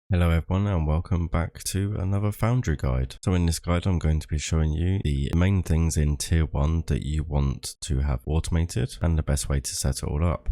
Hello everyone and welcome back to another Foundry guide. So in this guide I'm going to be showing you the main things in tier 1 that you want to have automated and the best way to set it all up.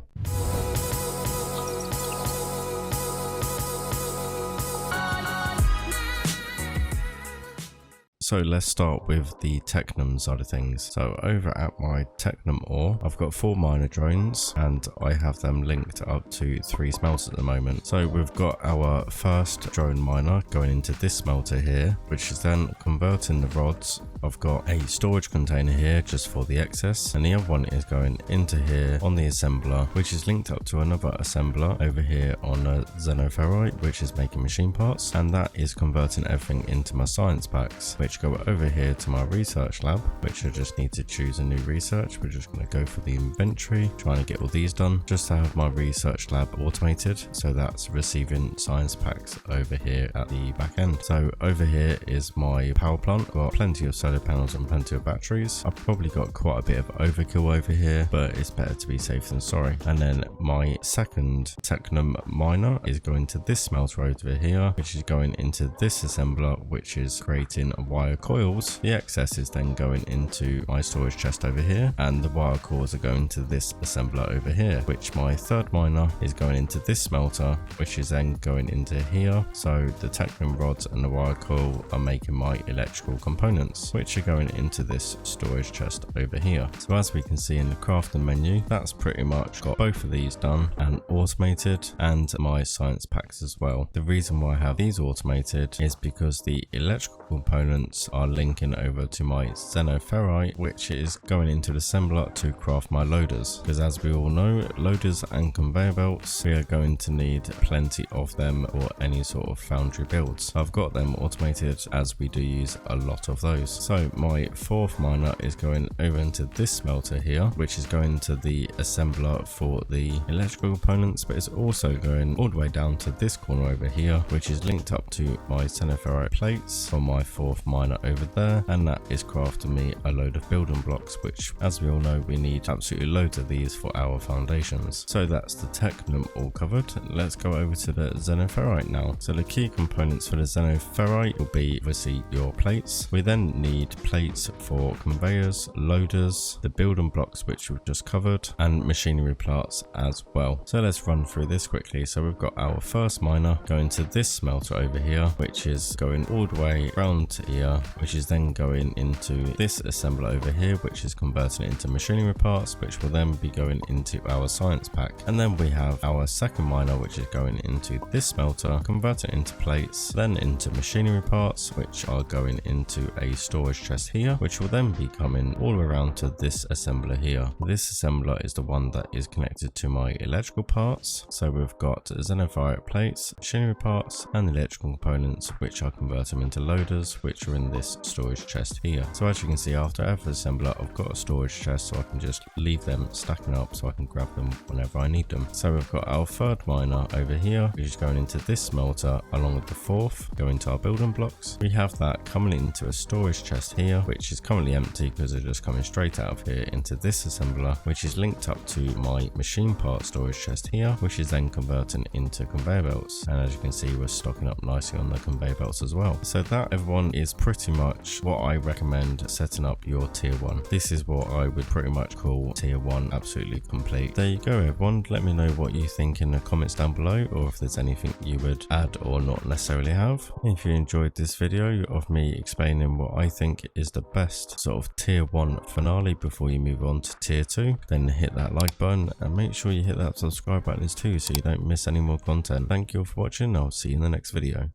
So let's start with the Technum side of things. So over at my Technum ore, I've got 4 miner drones and I have them linked up to 3 smelters at the moment. So we've got our first drone miner going into this smelter here, which is then converting the rods. I've got a storage container here just for the excess, and the other one is going into here on the assembler, which is linked up to another assembler over here on a xenoferrite, which is making machine parts, and that is converting everything into my science packs, which go over here to my research lab, which I just need to choose a new research. We're just going to go for the inventory, trying to get all these done just to have my research lab automated. So that's receiving science packs over here at the back end. So over here is my power plant. Got plenty of solar panels and plenty of batteries. I've probably got quite a bit of overkill over here, but it's better to be safe than sorry. And then my second Technum miner is going to this smelter over here, which is going into this assembler, which is creating a wire coils. The excess is then going into my storage chest over here, and the wire cores are going to this assembler over here, which my third miner is going into this smelter, which is then going into here. So the Technum rods and the wire coil are making my electrical components, which are going into this storage chest over here. So as we can see in the crafting menu, that's pretty much got both of these done and automated, and my science packs as well. The reason why I have these automated is because the electrical components are linking over to my xenoferrite, which is going into the assembler to craft my loaders, because as we all know, loaders and conveyor belts, we are going to need plenty of them for any sort of foundry builds. I've got them automated as we do use a lot of those. So my fourth miner is going over into this smelter here, which is going to the assembler for the electrical components, but it's also going all the way down to this corner over here, which is linked up to my xenoferrite plates for my fourth miner over there, and that is crafting me a load of building blocks, which as we all know, we need absolutely loads of these for our foundations. So that's the Technum all covered. Let's go over to the xenoferrite now. So the key components for the xenoferrite will be obviously your plates. We then need plates for conveyors, loaders, the building blocks which we've just covered, and machinery parts as well. So let's run through this quickly. So we've got our first miner going to this smelter over here, which is going all the way around to here, which is then going into this assembler over here, which is converting it into machinery parts, which will then be going into our science pack. And then we have our second miner, which is going into this smelter, converting it into plates, then into machinery parts, which are going into a storage chest here, which will then be coming all the way around to this assembler here. This assembler is the one that is connected to my electrical parts. So we've got xenoferrite plates, machinery parts, and electrical components, which are converting into loaders, which are in this storage chest here. So as you can see, after every assembler, I've got a storage chest, so I can just leave them stacking up so I can grab them whenever I need them. So we've got our third miner over here, which is going into this smelter along with the fourth, going to our building blocks. We have that coming into a storage chest here, which is currently empty because they're just coming straight out of here into this assembler, which is linked up to my machine part storage chest here, which is then converting into conveyor belts. And as you can see, we're stocking up nicely on the conveyor belts as well. So that, everyone, is pretty much what I recommend setting up your tier 1. This is what I would pretty much call tier 1 absolutely complete. There you go, everyone. Let me know what you think in the comments down below, or if there's anything you would add or not necessarily have. If you enjoyed this video of me explaining what I think is the best sort of tier 1 finale before you move on to tier 2, then hit that like button and make sure you hit that subscribe button too, so you don't miss any more content. Thank you all for watching. I'll see you in the next video.